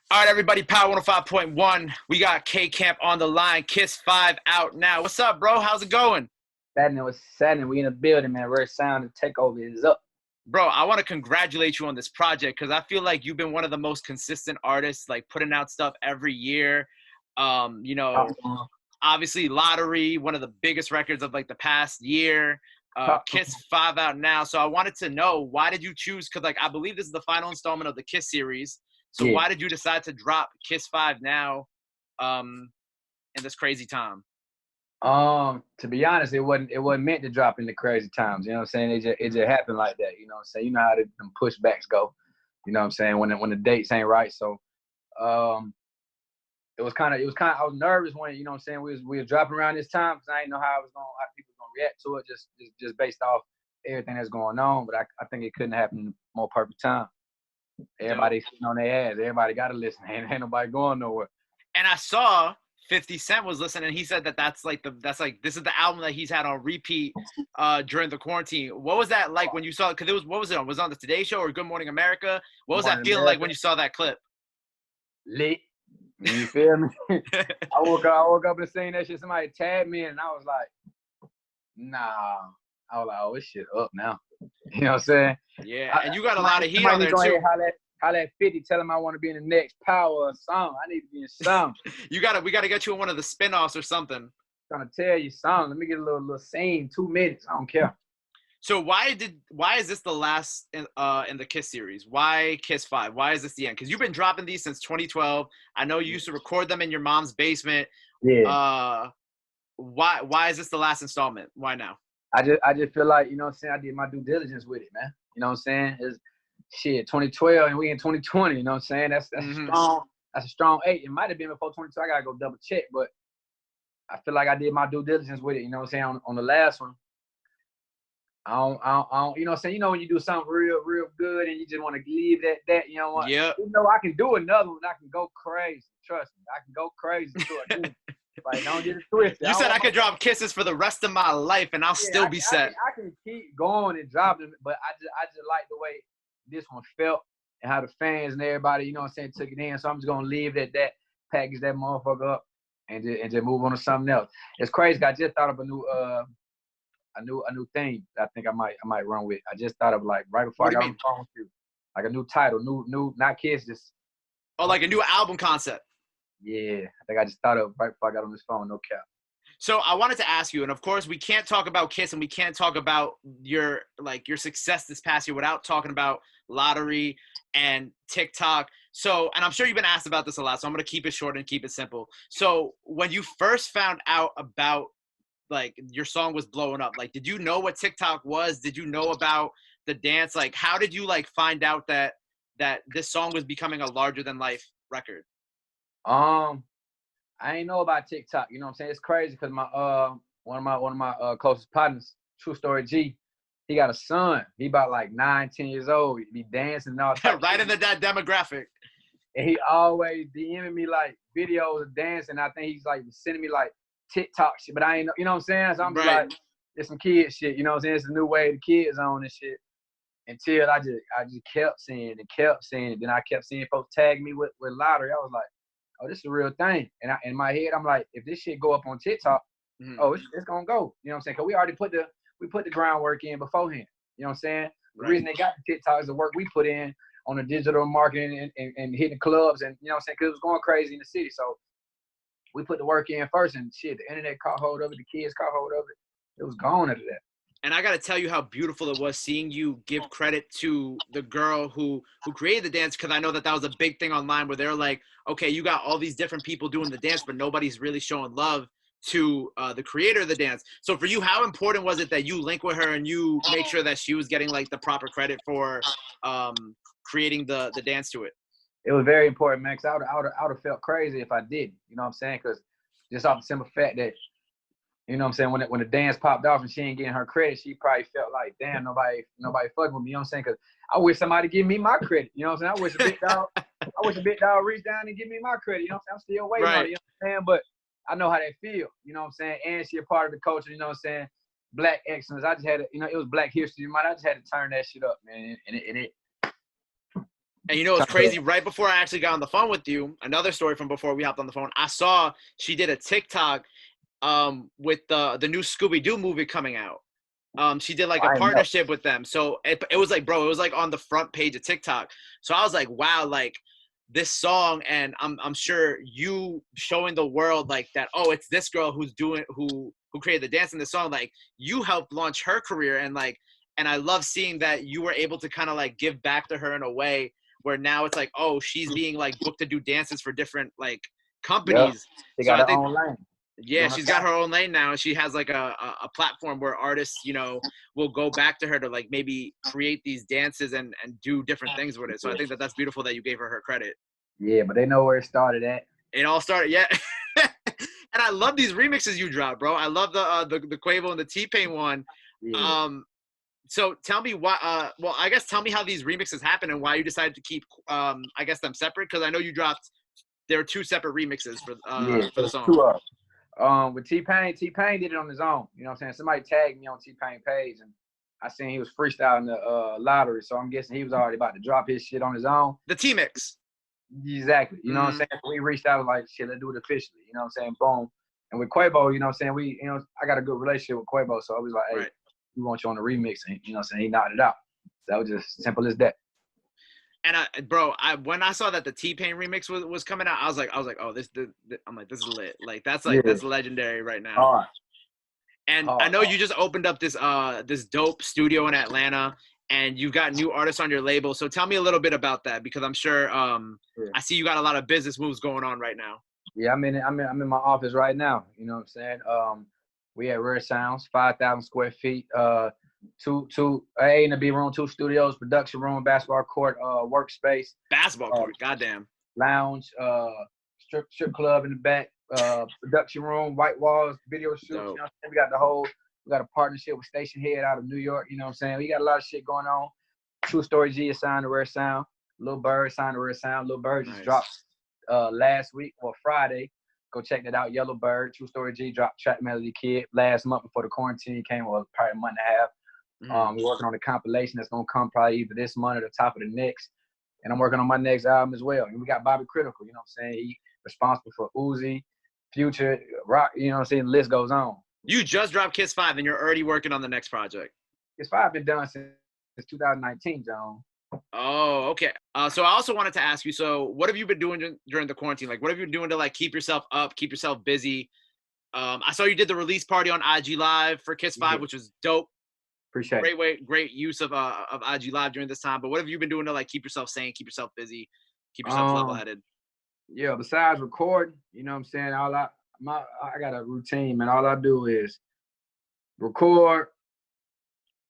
All right, everybody, Power 105.1. We got K-Camp on the line. K.I.S.S out now. What's up, bro? How's it going? Saddening was saddening. We in the building, man. Rare Sound and Takeover is up. Bro, I want to congratulate you on this project because I feel like you've been one of the most consistent artists, like putting out stuff every year. Um, you know, Top Obviously Lottery, one of the biggest records of like the past year. top K.I.S.S out now. So I wanted to know, why did you choose? Because like I believe this is the final installment of the K.I.S.S series. So Yeah. why did you decide to drop K.I.S.S now in this crazy time? To be honest, it wasn't meant to drop in the crazy times. You know what I'm saying? It just happened like that. You know what I'm saying? You know how them pushbacks go. You know what I'm saying? When the dates ain't right. So um I was nervous when, you know what I'm saying, we was dropping around this time because I didn't know how people was gonna react to it, just based off everything that's going on. But I think it couldn't happen in a more perfect time. Everybody sitting on their ass. Everybody gotta listen. Ain't nobody going nowhere. And I saw 50 Cent was listening, and he said that's like this is the album that he's had on repeat during the quarantine. What was that like when you saw it? Because what was it on? Was it on the Today Show or Good Morning America? What was that feeling like when you saw that clip? Lit. You feel me? I woke up and seen that shit. Somebody tagged me and I was like, nah. I was like, oh, this shit up now. You know what I'm saying? Yeah, and you got a lot of heat on there too. Holla at 50, tell him I want to be in the next Power or something. I need to be in something. We gotta get you in one of the spinoffs or something. Trying to tell you something. Let me get a little scene, 2 minutes. I don't care. So why is this the last in the K.I.S.S series? Why K.I.S.S 5? Why is this the end? Because you've been dropping these since 2012. I know you used to record them in your mom's basement. Yeah. Why is this the last installment? Why now? I just feel like, you know what I'm saying, I did my due diligence with it, man. You know what I'm saying? It's shit, 2012 and we in 2020, you know what I'm saying? That's strong. That's a strong 8. It might have been before 22. I gotta go double check, but I feel like I did my due diligence with it, you know what I'm saying, on the last one. I don't, you know what I'm saying? You know when you do something real good and you just want to leave that, you know what? Yeah. You know, I can do another one. I can go crazy. Trust me. I can go crazy to it. Like, don't get it twisted. You said I could drop Kisses for the rest of my life and I'll still be set. I can keep going and dropping, but I just like the way this one felt and how the fans and everybody, you know what I'm saying, took it in. So I'm just gonna leave that, package that motherfucker up and just move on to something else. It's crazy. I just thought of a new thing that I think I might run with. I just thought of, like, right before I got on the phone with you. Like a new title, new not Kiss, just like a new album concept. Yeah, I think I just thought of right before I got on this phone, no cap. So I wanted to ask you, and of course we can't talk about K.I.S.S and we can't talk about your success this past year without talking about Lottery and Tik-Tok. So, and I'm sure you've been asked about this a lot, so I'm going to keep it short and keep it simple. So when you first found out about, like, your song was blowing up, like, did you know what Tik-Tok was? Did you know about the dance? Like, how did you, like, find out that this song was becoming a larger than life record? I ain't know about Tik-Tok. You know what I'm saying? It's crazy because my one of my closest partners, True Story G, he got a son. He about like 9, 10 years old. He be dancing and all that. Right in that demographic. And he always DMing me like videos of dancing. I think he's like sending me like TikTok shit, but I ain't know, you know what I'm saying? So I'm just like, it's some kid shit, you know what I'm saying? It's a new way the kids on and shit. Until I just kept seeing it and kept seeing it. Then I kept seeing folks tag me with Lottery. I was like, oh, this is a real thing. And in my head, I'm like, if this shit go up on TikTok, oh, it's gonna go. You know what I'm saying? Because we already put the groundwork in beforehand. You know what I'm saying? The reason they got the TikTok is the work we put in on the digital marketing and hitting clubs, and, you know what I'm saying? Because it was going crazy in the city. So we put the work in first, and shit, the internet caught hold of it, the kids caught hold of it. It was gone after that. And I got to tell you how beautiful it was seeing you give credit to the girl who created the dance, because I know that was a big thing online where they're like, okay, you got all these different people doing the dance, but nobody's really showing love to the creator of the dance. So for you, how important was it that you link with her and you make sure that she was getting, like, the proper credit for creating the dance to it? It was very important, man, because I would have felt crazy if I didn't. You know what I'm saying? Because just off the simple fact that, you know what I'm saying, when the dance popped off and she ain't getting her credit, she probably felt like, damn, nobody fucking with me. You know what I'm saying? Because I wish somebody give me my credit. You know what I'm saying? I wish a big dog reached down and give me my credit. You know what I'm saying? I'm still waiting on it. You know what I'm saying? But I know how they feel. You know what I'm saying? And she a part of the culture. You know what I'm saying? Black excellence. I just had to, you know, it was Black History Month. I just had to turn that shit up, man. And it And you know, it's crazy. Right before I actually got on the phone with you, another story from before we hopped on the phone, I saw she did a TikTok with the new Scooby-Doo movie coming out. She did like a partnership with them. So it was like, bro, it was like on the front page of TikTok. So I was like, wow, like this song, and I'm sure you showing the world like that, oh, it's this girl who created the dance in the song, like you helped launch her career, and I love seeing that you were able to kind of like give back to her in a way where now it's like, oh, she's being like booked to do dances for different like companies. Yep. They got her own lane. Yeah, she's got her own lane now, and she has like a platform where artists, you know, will go back to her to like maybe create these dances and do different things with it. So I think that's beautiful that you gave her credit. Yeah, but they know where it started at. It all started, yeah. And I love these remixes you drop, bro. I love the Quavo and the T-Pain one. Yeah. So tell me why. Well, I guess tell me how these remixes happen and why you decided to keep, I guess, them separate. Because I know you dropped. There were 2 separate remixes for the song. 2 of them. With T-Pain did it on his own. You know what I'm saying? Somebody tagged me on T-Pain page, and I seen he was freestyling the lottery. So I'm guessing he was already about to drop his shit on his own. The T-Mix. Exactly. You know what I'm saying? So we reached out like, shit, let's do it officially. You know what I'm saying? Boom. And with Quavo, you know what I'm saying? I got a good relationship with Quavo. So I was like, hey, we want you on the remix. And, you know what I'm saying? He knocked it out. So that was just simple as that. And when I saw that the T-Pain remix was coming out, I was like, oh, this is lit. Like that's legendary right now. All right. And I know you just opened up this dope studio in Atlanta, and you've got new artists on your label. So tell me a little bit about that, because I'm sure I see you got a lot of business moves going on right now. Yeah, I'm in my office right now. You know what I'm saying? We at Rare Sounds, 5,000 square feet. Two A and a B room, 2 studios, production room, basketball court, workspace. Basketball court, goddamn. Lounge, strip club in the back, production room, white walls, video shoots. You know what I'm saying? We got a partnership with Station Head out of New York. You know what I'm saying? We got a lot of shit going on. True Story G is signed to Rare Sound. Lil Bird signed to Rare Sound. Lil Bird just dropped last week or Friday. Go check that out. Yellow Bird, True Story G dropped Trap Melody Kid last month before the quarantine came, or probably a month and a half. We're working on a compilation that's gonna come probably either this month or the top of the next. And I'm working on my next album as well. And we got Bobby Critical, you know what I'm saying? He responsible for Uzi, Future, Rock, you know what I'm saying? The list goes on. You just dropped K.I.S.S 5 and you're already working on the next project. K.I.S.S 5 been done since 2019, John. Oh, okay. So I also wanted to ask you, so what have you been doing during the quarantine? Like, what have you been doing to like keep yourself up, keep yourself busy? I saw you did the release party on IG Live for K.I.S.S 5, which was dope. Appreciate it. Great use of IG Live during this time. But what have you been doing to like keep yourself sane, keep yourself busy, keep yourself level-headed? Yeah, besides recording, you know what I'm saying? I got a routine, man. All I do is record,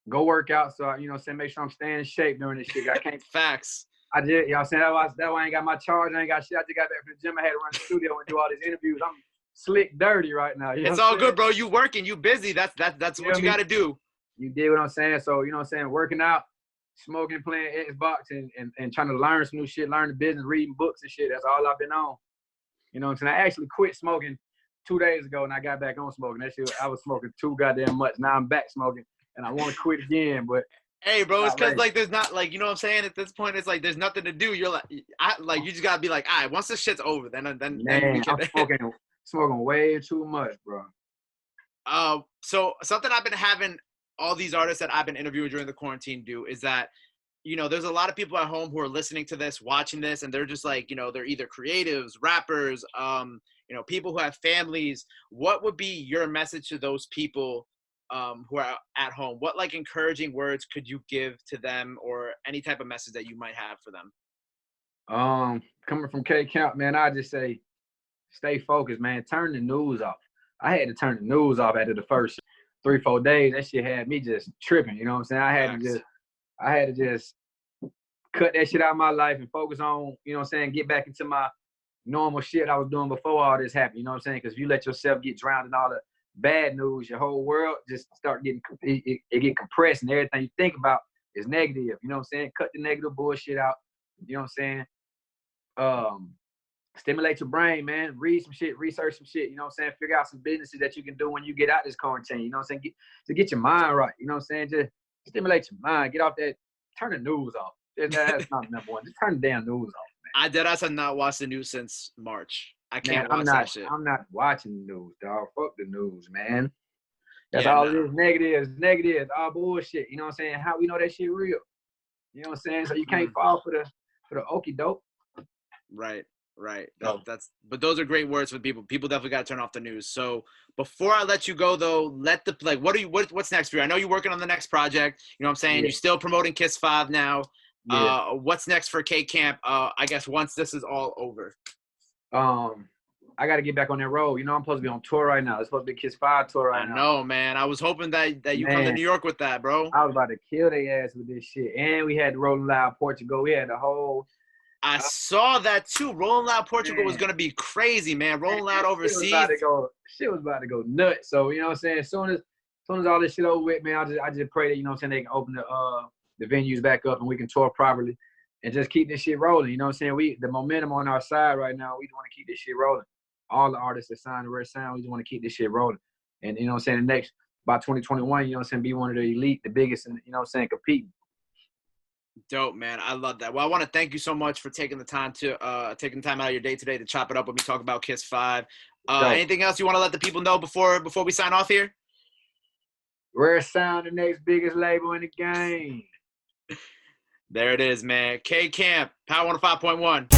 go work out. So, you know what I'm saying? Make sure I'm staying in shape during this shit. I can't. Facts. I did, you know what I'm saying? That's why I ain't got my charge. I ain't got shit. I just got back from the gym. I had to run the studio and do all these interviews. I'm slick dirty right now. You know it's all good, bro. You working, you busy. That's what you got to do. You did what I'm saying. So, you know what I'm saying? Working out, smoking, playing Xbox, and trying to learn some new shit, learn the business, reading books and shit. That's all I've been on. You know what I'm saying? I actually quit smoking 2 days ago, and I got back on smoking. That shit, I was smoking too goddamn much. Now I'm back smoking, and I want to quit again, but hey, bro, it's because like there's not like, you know what I'm saying? At this point, it's like there's nothing to do. You're like, you just gotta be like, all right, once this shit's over, then man, I'm smoking way too much, bro. So something I've been having all these artists that I've been interviewing during the quarantine do is that, you know, there's a lot of people at home who are listening to this, watching this, and they're just like, you know, they're either creatives, rappers, you know, people who have families. What would be your message to those people who are at home? What like encouraging words could you give to them, or any type of message that you might have for them? Coming from K-Count, man, I just say, stay focused, man. Turn the news off. I had to turn the news off after the first 3-4 days. That shit had me just tripping. You know what I'm saying? I had to just cut that shit out of my life and focus on, you know what I'm saying, get back into my normal shit I was doing before all this happened. You know what I'm saying? Because if you let yourself get drowned in all the bad news, your whole world just start getting it get compressed, and everything you think about is negative. You know what I'm saying? Cut the negative bullshit out. You know what I'm saying? Stimulate your brain, man. Read some shit, research some shit. You know what I'm saying? Figure out some businesses that you can do when you get out this quarantine. You know what I'm saying? Get your mind right. You know what I'm saying? Just stimulate your mind. Get off that. Turn the news off. That's not number one. Just turn the damn news off, I have not watched the news since March. I man. can't watch that shit. I'm not watching the news, dog. Fuck the news, man. That's Yeah, all nah. it is. Negative, all bullshit. You know what I'm saying? How we know that shit real? You know what I'm saying? So you can't fall for the okie doke. Right. No. But those are great words for people. People definitely got to turn off the news. So before I let you go though, what's next for you? I know you're working on the next project. You know what I'm saying? Yeah. You're still promoting K.I.S.S now. Yeah. What's next for K Camp? I guess once this is all over. I got to get back on that road. You know, I'm supposed to be on tour right now. It's supposed to be K.I.S.S tour right now. I know, man. I was hoping that you come to New York with that, bro. I was about to kill their ass with this shit. And we had Rolling Loud Portugal. We had the whole. I saw that too. Rolling Loud Portugal was gonna be crazy, man. Rolling Loud overseas. Shit was about to go nuts. So you know what I'm saying. As soon as all this shit over with, man, I just pray that, you know what I'm saying, they can open the venues back up and we can tour properly and just keep this shit rolling. You know what I'm saying. The momentum on our side right now. We just want to keep this shit rolling. All the artists that signed to Red Sound, we just want to keep this shit rolling. And you know what I'm saying. By 2021, you know what I'm saying, be one of the elite, the biggest, and you know what I'm saying, competing. Dope, man. I love that. Well, I want to thank you so much for taking the time out of your day today to chop it up with me, talk about K.I.S.S. Anything else you want to let the people know before we sign off here? Rare Sound, the next biggest label in the game. There it is, man. K Camp, Power 105.1.